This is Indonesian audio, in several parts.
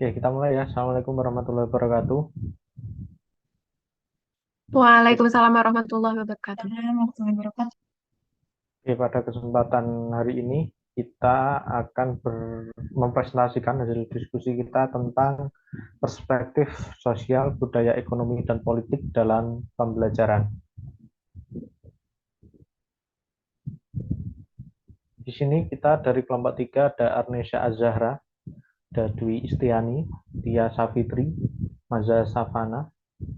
Oke, kita mulai ya. Assalamualaikum warahmatullahi wabarakatuh. Waalaikumsalam warahmatullahi wabarakatuh. Oke, pada kesempatan hari ini kita akan mempresentasikan hasil diskusi kita tentang perspektif sosial, budaya, ekonomi, dan politik dalam pembelajaran. Di sini kita dari kelompok 3 ada Arnesha Azahra, ada Dwi Istiani, Tia Safitri, Maza Savana,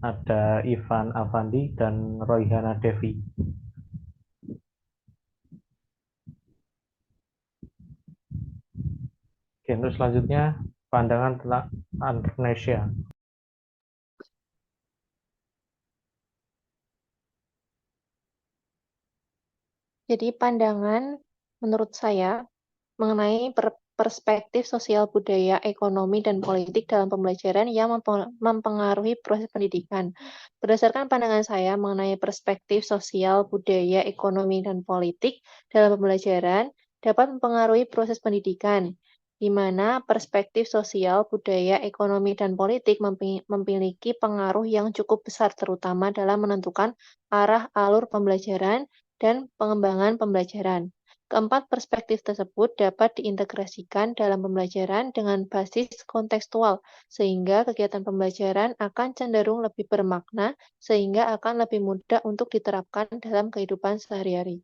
ada Ivan Avandi, dan Royhana Devi. Oke, untuk selanjutnya pandangan tentang Arnesha. Jadi pandangan menurut saya mengenai perspektif sosial budaya, ekonomi, dan politik dalam pembelajaran yang mempengaruhi proses pendidikan. Berdasarkan pandangan saya mengenai perspektif sosial budaya, ekonomi, dan politik dalam pembelajaran dapat mempengaruhi proses pendidikan, di mana perspektif sosial budaya, ekonomi, dan politik memiliki pengaruh yang cukup besar terutama dalam menentukan arah alur pembelajaran dan pengembangan pembelajaran. Keempat perspektif tersebut dapat diintegrasikan dalam pembelajaran dengan basis kontekstual, sehingga kegiatan pembelajaran akan cenderung lebih bermakna, sehingga akan lebih mudah untuk diterapkan dalam kehidupan sehari-hari.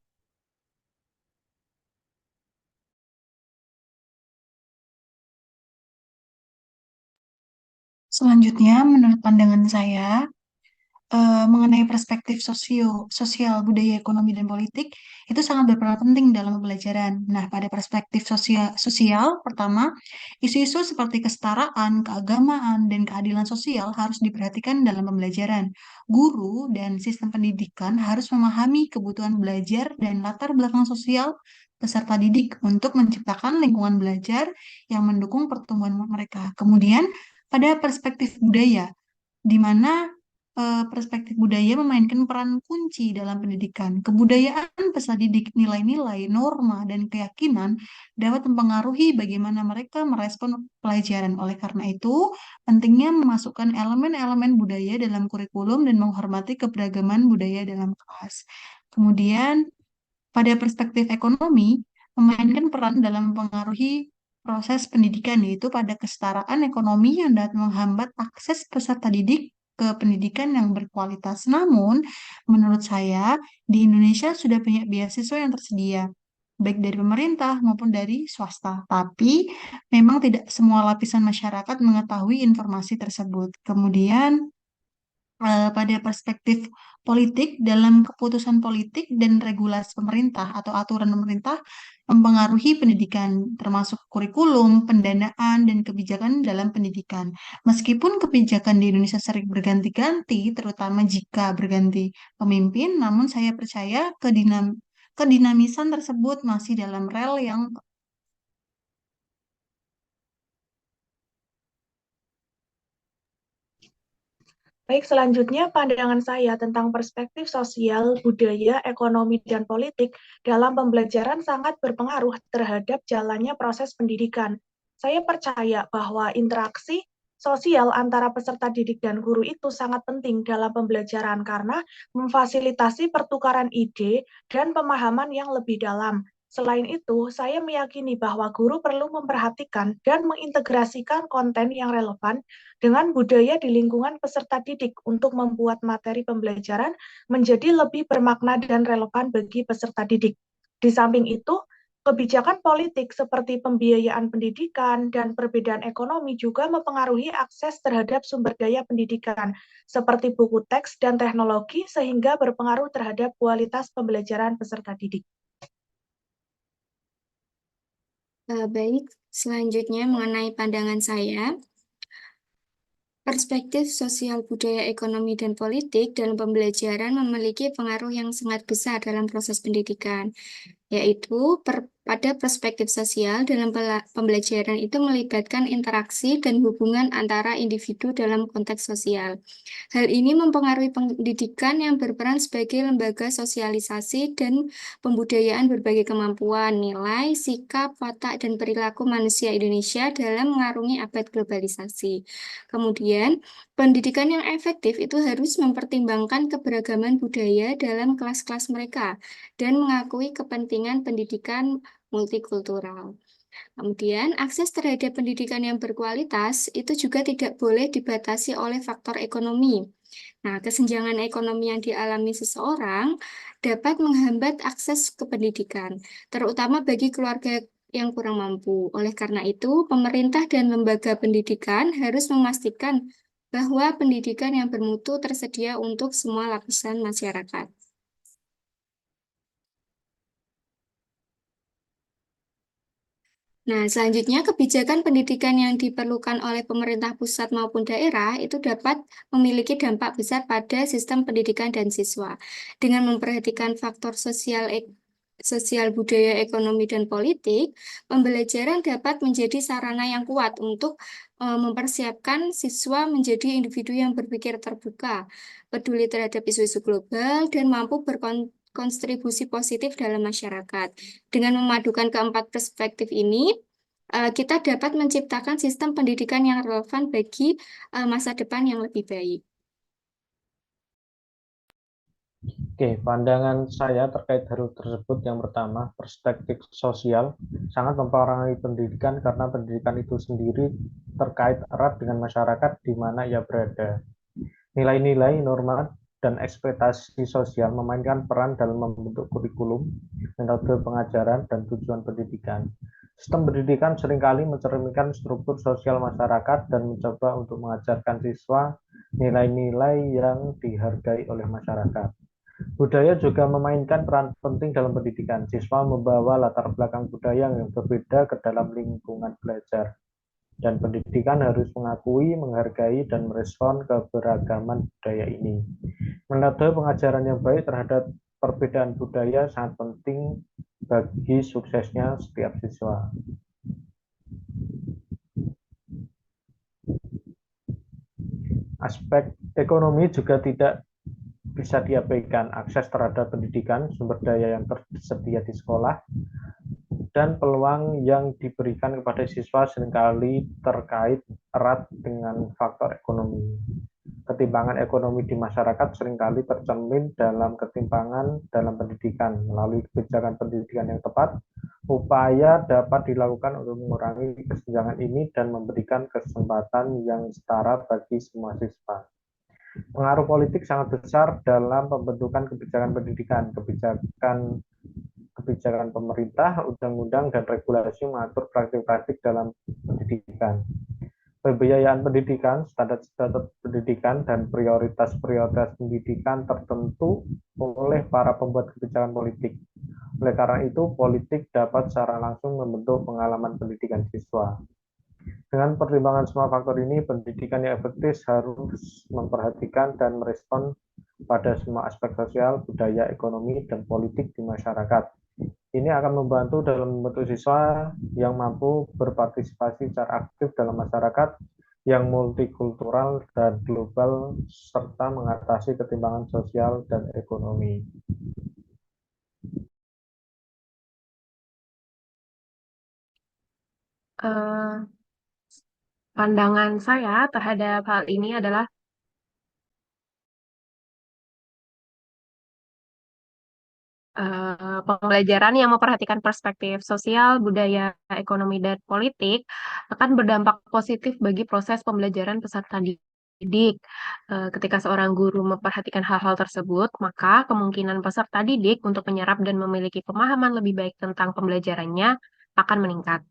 Selanjutnya, menurut pandangan saya, mengenai perspektif sosial, budaya, ekonomi, dan politik, itu sangat berperan penting dalam pembelajaran. Nah, pada perspektif sosial, pertama, isu-isu seperti kesetaraan, keagamaan, dan keadilan sosial harus diperhatikan dalam pembelajaran. Guru dan sistem pendidikan harus memahami kebutuhan belajar dan latar belakang sosial peserta didik untuk menciptakan lingkungan belajar yang mendukung pertumbuhan mereka. Kemudian, pada perspektif budaya, di mana perspektif budaya memainkan peran kunci dalam pendidikan. Kebudayaan peserta didik, nilai-nilai, norma, dan keyakinan dapat mempengaruhi bagaimana mereka merespon pelajaran. Oleh karena itu, pentingnya memasukkan elemen-elemen budaya dalam kurikulum dan menghormati keberagaman budaya dalam kelas. Kemudian, pada perspektif ekonomi, memainkan peran dalam mempengaruhi proses pendidikan, yaitu pada kesetaraan ekonomi yang dapat menghambat akses peserta didik ke pendidikan yang berkualitas. Namun, menurut saya, di Indonesia sudah banyak beasiswa yang tersedia, baik dari pemerintah maupun dari swasta. Tapi, memang tidak semua lapisan masyarakat mengetahui informasi tersebut. Kemudian, pada perspektif politik dalam keputusan politik dan regulasi pemerintah atau aturan pemerintah mempengaruhi pendidikan termasuk kurikulum, pendanaan dan kebijakan dalam pendidikan. Meskipun kebijakan di Indonesia sering berganti-ganti, terutama jika berganti pemimpin, namun saya percaya kedinamisan tersebut masih dalam rel yang. Baik, selanjutnya pandangan saya tentang perspektif sosial, budaya, ekonomi, dan politik dalam pembelajaran sangat berpengaruh terhadap jalannya proses pendidikan. Saya percaya bahwa interaksi sosial antara peserta didik dan guru itu sangat penting dalam pembelajaran karena memfasilitasi pertukaran ide dan pemahaman yang lebih dalam. Selain itu, saya meyakini bahwa guru perlu memperhatikan dan mengintegrasikan konten yang relevan dengan budaya di lingkungan peserta didik untuk membuat materi pembelajaran menjadi lebih bermakna dan relevan bagi peserta didik. Di samping itu, kebijakan politik seperti pembiayaan pendidikan dan perbedaan ekonomi juga mempengaruhi akses terhadap sumber daya pendidikan, seperti buku teks dan teknologi, sehingga berpengaruh terhadap kualitas pembelajaran peserta didik. Baik, selanjutnya mengenai pandangan saya, perspektif sosial budaya ekonomi dan politik dalam pembelajaran memiliki pengaruh yang sangat besar dalam proses pendidikan. yaitu pada perspektif sosial dalam pembelajaran itu melibatkan interaksi dan hubungan antara individu dalam konteks sosial. Hal ini mempengaruhi pendidikan yang berperan sebagai lembaga sosialisasi dan pembudayaan berbagai kemampuan, nilai, sikap, watak, dan perilaku manusia Indonesia dalam mengarungi abad globalisasi. Kemudian, pendidikan yang efektif itu harus mempertimbangkan keberagaman budaya dalam kelas-kelas mereka dan mengakui kepentingan pendidikan multikultural. Kemudian, akses terhadap pendidikan yang berkualitas itu juga tidak boleh dibatasi oleh faktor ekonomi. Nah, kesenjangan ekonomi yang dialami seseorang dapat menghambat akses ke pendidikan, terutama bagi keluarga yang kurang mampu. Oleh karena itu, pemerintah dan lembaga pendidikan harus memastikan bahwa pendidikan yang bermutu tersedia untuk semua lapisan masyarakat. Nah, selanjutnya kebijakan pendidikan yang diperlukan oleh pemerintah pusat maupun daerah itu dapat memiliki dampak besar pada sistem pendidikan dan siswa. Dengan memperhatikan faktor sosial, budaya, ekonomi, dan politik, pembelajaran dapat menjadi sarana yang kuat untuk mempersiapkan siswa menjadi individu yang berpikir terbuka, peduli terhadap isu-isu global, dan mampu berkontribusi positif dalam masyarakat. Dengan memadukan keempat perspektif ini, kita dapat menciptakan sistem pendidikan yang relevan bagi masa depan yang lebih baik. Oke, pandangan saya terkait hal tersebut yang pertama, perspektif sosial sangat mempengaruhi pendidikan karena pendidikan itu sendiri terkait erat dengan masyarakat di mana ia berada. Nilai-nilai, norma, dan ekspektasi sosial memainkan peran dalam membentuk kurikulum, metode pengajaran, dan tujuan pendidikan. Sistem pendidikan seringkali mencerminkan struktur sosial masyarakat dan mencoba untuk mengajarkan siswa nilai-nilai yang dihargai oleh masyarakat. Budaya juga memainkan peran penting dalam pendidikan. Siswa membawa latar belakang budaya yang berbeda ke dalam lingkungan belajar. Dan pendidikan harus mengakui, menghargai, dan merespon keberagaman budaya ini. Metode pengajaran yang baik terhadap perbedaan budaya sangat penting bagi suksesnya setiap siswa. Aspek ekonomi juga tidak bisa diabaikan. Akses terhadap pendidikan, sumber daya yang tersedia di sekolah, dan peluang yang diberikan kepada siswa seringkali terkait erat dengan faktor ekonomi. Ketimpangan ekonomi di masyarakat seringkali tercermin dalam ketimpangan dalam pendidikan. Melalui kebijakan pendidikan yang tepat, upaya dapat dilakukan untuk mengurangi kesenjangan ini dan memberikan kesempatan yang setara bagi semua siswa. Pengaruh politik sangat besar dalam pembentukan kebijakan pendidikan. Kebijakan pemerintah, undang-undang, dan regulasi mengatur praktik-praktik dalam pendidikan. Pembiayaan pendidikan, standar-standar pendidikan, dan prioritas-prioritas pendidikan tertentu oleh para pembuat kebijakan politik. Oleh karena itu, politik dapat secara langsung membentuk pengalaman pendidikan siswa. Dengan pertimbangan semua faktor ini, pendidikan yang efektif harus memperhatikan dan merespon pada semua aspek sosial, budaya, ekonomi, dan politik di masyarakat. Ini akan membantu dalam membentuk siswa yang mampu berpartisipasi secara aktif dalam masyarakat yang multikultural dan global, serta mengatasi ketimpangan sosial dan ekonomi. Pandangan saya terhadap hal ini adalah pembelajaran yang memperhatikan perspektif sosial, budaya, ekonomi, dan politik akan berdampak positif bagi proses pembelajaran peserta didik. Ketika seorang guru memperhatikan hal-hal tersebut, maka kemungkinan peserta didik untuk menyerap dan memiliki pemahaman lebih baik tentang pembelajarannya akan meningkat.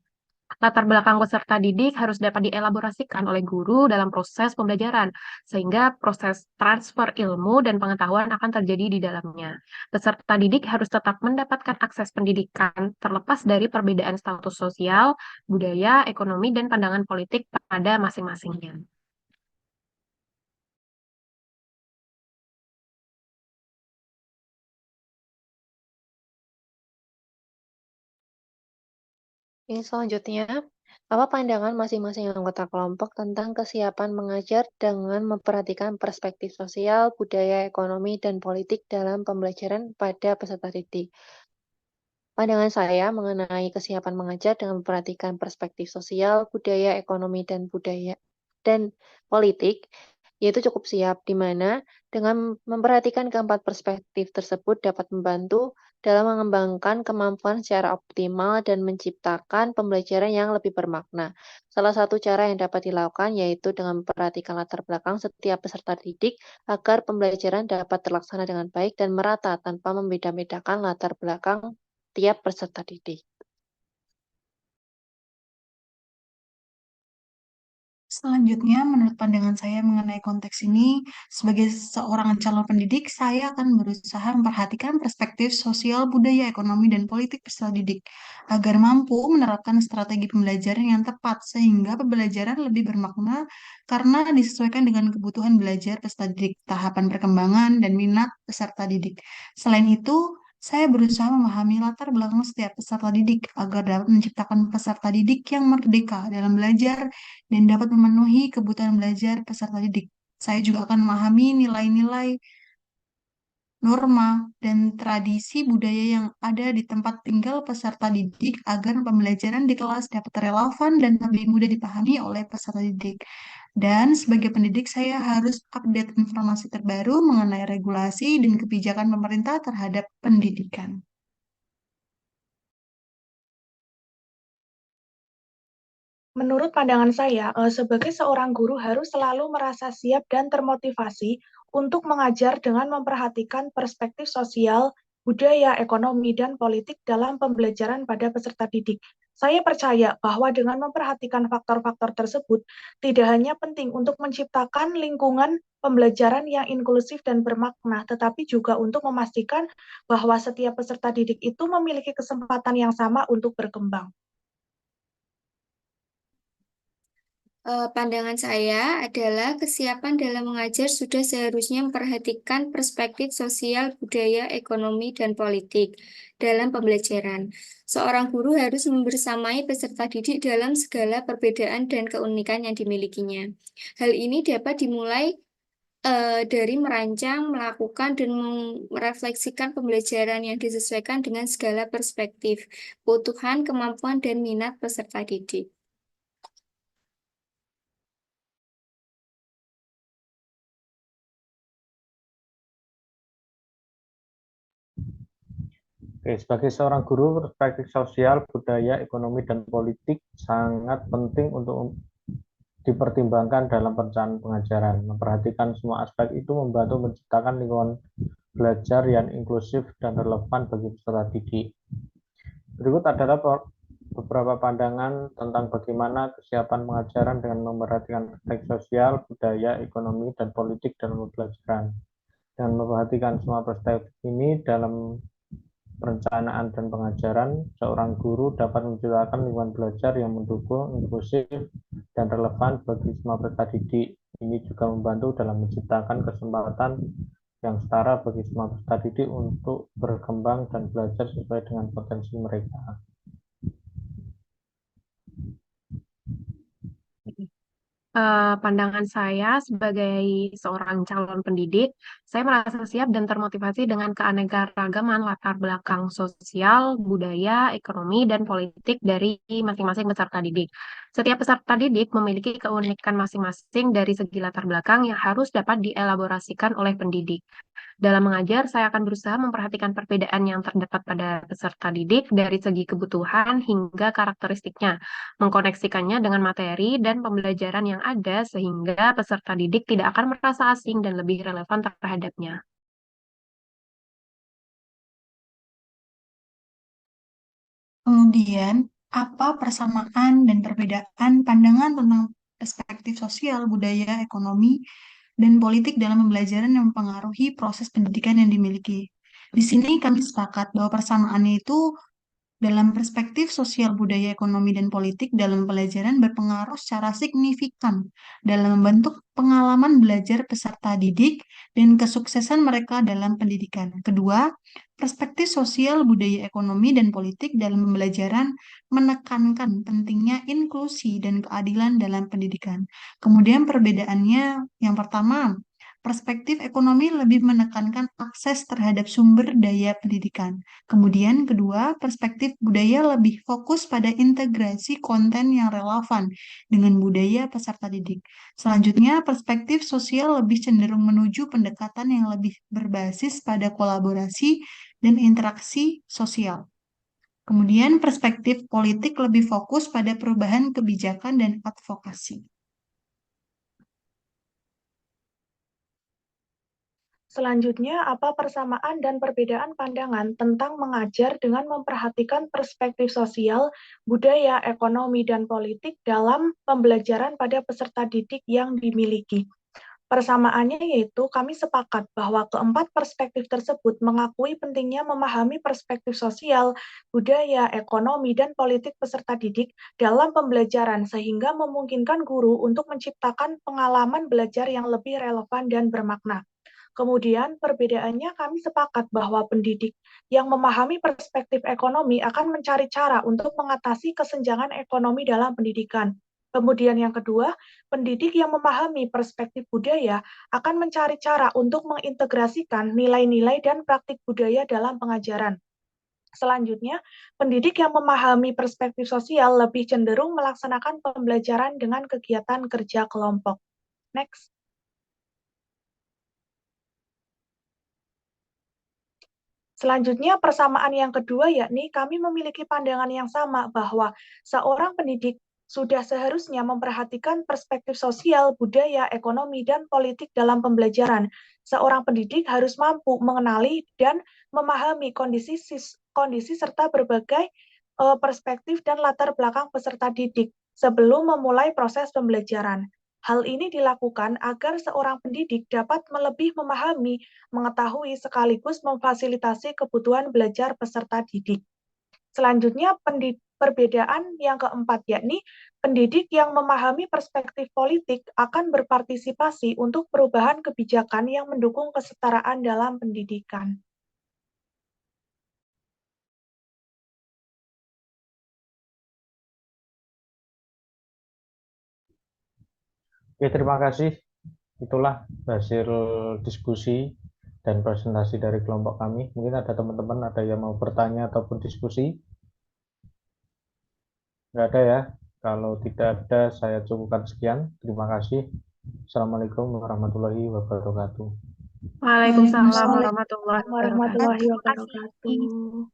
Latar belakang peserta didik harus dapat dielaborasikan oleh guru dalam proses pembelajaran, sehingga proses transfer ilmu dan pengetahuan akan terjadi di dalamnya. Peserta didik harus tetap mendapatkan akses pendidikan terlepas dari perbedaan status sosial, budaya, ekonomi, dan pandangan politik pada masing-masingnya. Ini selanjutnya, apa pandangan masing-masing anggota kelompok tentang kesiapan mengajar dengan memperhatikan perspektif sosial, budaya, ekonomi, dan politik dalam pembelajaran pada peserta didik? Pandangan saya mengenai kesiapan mengajar dengan memperhatikan perspektif sosial, budaya, ekonomi, dan politik, yaitu cukup siap, di mana dengan memperhatikan keempat perspektif tersebut dapat membantu dalam mengembangkan kemampuan secara optimal dan menciptakan pembelajaran yang lebih bermakna. Salah satu cara yang dapat dilakukan yaitu dengan memperhatikan latar belakang setiap peserta didik agar pembelajaran dapat terlaksana dengan baik dan merata tanpa membeda-bedakan latar belakang tiap peserta didik. Selanjutnya, menurut pandangan saya mengenai konteks ini, sebagai seorang calon pendidik, saya akan berusaha memperhatikan perspektif sosial, budaya, ekonomi, dan politik peserta didik, agar mampu menerapkan strategi pembelajaran yang tepat, sehingga pembelajaran lebih bermakna karena disesuaikan dengan kebutuhan belajar peserta didik, tahapan perkembangan, dan minat peserta didik. Selain itu, saya berusaha memahami latar belakang setiap peserta didik agar dapat menciptakan peserta didik yang merdeka dalam belajar dan dapat memenuhi kebutuhan belajar peserta didik. Saya juga akan memahami nilai-nilai, norma, dan tradisi budaya yang ada di tempat tinggal peserta didik agar pembelajaran di kelas dapat relevan dan lebih mudah dipahami oleh peserta didik. Dan sebagai pendidik, saya harus update informasi terbaru mengenai regulasi dan kebijakan pemerintah terhadap pendidikan. Menurut pandangan saya, sebagai seorang guru harus selalu merasa siap dan termotivasi untuk mengajar dengan memperhatikan perspektif sosial, budaya, ekonomi, dan politik dalam pembelajaran pada peserta didik. Saya percaya bahwa dengan memperhatikan faktor-faktor tersebut, tidak hanya penting untuk menciptakan lingkungan pembelajaran yang inklusif dan bermakna, tetapi juga untuk memastikan bahwa setiap peserta didik itu memiliki kesempatan yang sama untuk berkembang. Pandangan saya adalah kesiapan dalam mengajar sudah seharusnya memperhatikan perspektif sosial, budaya, ekonomi, dan politik dalam pembelajaran. Seorang guru harus membersamai peserta didik dalam segala perbedaan dan keunikan yang dimilikinya. Hal ini dapat dimulai dari merancang, melakukan, dan merefleksikan pembelajaran yang disesuaikan dengan segala perspektif, kebutuhan, kemampuan, dan minat peserta didik. Oke, sebagai seorang guru, perspektif sosial, budaya, ekonomi, dan politik sangat penting untuk dipertimbangkan dalam perencanaan pengajaran. Memperhatikan semua aspek itu membantu menciptakan lingkungan belajar yang inklusif dan relevan bagi peserta didik. Berikut adalah beberapa pandangan tentang bagaimana kesiapan pengajaran dengan memperhatikan aspek sosial, budaya, ekonomi, dan politik dalam pembelajaran. Dengan memperhatikan semua perspektif ini dalam perencanaan dan pengajaran, seorang guru dapat menciptakan lingkungan belajar yang mendukung, inklusif, dan relevan bagi semua peserta didik. Ini juga membantu dalam menciptakan kesempatan yang setara bagi semua peserta didik untuk berkembang dan belajar sesuai dengan potensi mereka. Pandangan saya sebagai seorang calon pendidik, saya merasa siap dan termotivasi dengan keanekaragaman latar belakang sosial, budaya, ekonomi, dan politik dari masing-masing peserta didik. Setiap peserta didik memiliki keunikan masing-masing dari segi latar belakang yang harus dapat dielaborasikan oleh pendidik. Dalam mengajar, saya akan berusaha memperhatikan perbedaan yang terdapat pada peserta didik dari segi kebutuhan hingga karakteristiknya, mengkoneksikannya dengan materi dan pembelajaran yang ada sehingga peserta didik tidak akan merasa asing dan lebih relevan terhadapnya. Kemudian, apa persamaan dan perbedaan pandangan tentang perspektif sosial, budaya, ekonomi, dan politik dalam pembelajaran yang mempengaruhi proses pendidikan yang dimiliki? Di sini kami sepakat bahwa persamaannya itu Dalam perspektif sosial budaya ekonomi dan politik dalam pelajaran berpengaruh secara signifikan dalam membentuk pengalaman belajar peserta didik dan kesuksesan mereka dalam pendidikan. Kedua, perspektif sosial budaya ekonomi dan politik dalam pembelajaran menekankan pentingnya inklusi dan keadilan dalam pendidikan. Kemudian perbedaannya yang pertama, perspektif ekonomi lebih menekankan akses terhadap sumber daya pendidikan. Kemudian kedua, perspektif budaya lebih fokus pada integrasi konten yang relevan dengan budaya peserta didik. Selanjutnya, perspektif sosial lebih cenderung menuju pendekatan yang lebih berbasis pada kolaborasi dan interaksi sosial. Kemudian perspektif politik lebih fokus pada perubahan kebijakan dan advokasi. Selanjutnya, apa persamaan dan perbedaan pandangan tentang mengajar dengan memperhatikan perspektif sosial, budaya, ekonomi, dan politik dalam pembelajaran pada peserta didik yang dimiliki? Persamaannya yaitu kami sepakat bahwa keempat perspektif tersebut mengakui pentingnya memahami perspektif sosial, budaya, ekonomi, dan politik peserta didik dalam pembelajaran sehingga memungkinkan guru untuk menciptakan pengalaman belajar yang lebih relevan dan bermakna. Kemudian perbedaannya kami sepakat bahwa pendidik yang memahami perspektif ekonomi akan mencari cara untuk mengatasi kesenjangan ekonomi dalam pendidikan. Kemudian yang kedua, pendidik yang memahami perspektif budaya akan mencari cara untuk mengintegrasikan nilai-nilai dan praktik budaya dalam pengajaran. Selanjutnya, pendidik yang memahami perspektif sosial lebih cenderung melaksanakan pembelajaran dengan kegiatan kerja kelompok. Next. Selanjutnya, persamaan yang kedua yakni kami memiliki pandangan yang sama bahwa seorang pendidik sudah seharusnya memperhatikan perspektif sosial, budaya, ekonomi, dan politik dalam pembelajaran. Seorang pendidik harus mampu mengenali dan memahami kondisi serta berbagai perspektif dan latar belakang peserta didik sebelum memulai proses pembelajaran. Hal ini dilakukan agar seorang pendidik dapat lebih memahami, mengetahui, sekaligus memfasilitasi kebutuhan belajar peserta didik. Selanjutnya, perbedaan yang keempat, yakni pendidik yang memahami perspektif politik akan berpartisipasi untuk perubahan kebijakan yang mendukung kesetaraan dalam pendidikan. Oke, terima kasih. Itulah hasil diskusi dan presentasi dari kelompok kami. Mungkin ada teman-teman ada yang mau bertanya ataupun diskusi? Nggak ada ya? Kalau tidak ada, saya cukupkan sekian. Terima kasih. Assalamualaikum warahmatullahi wabarakatuh. Waalaikumsalam Waalaikumsalam warahmatullahi wabarakatuh. Warahmatullahi Terima kasih. wabarakatuh.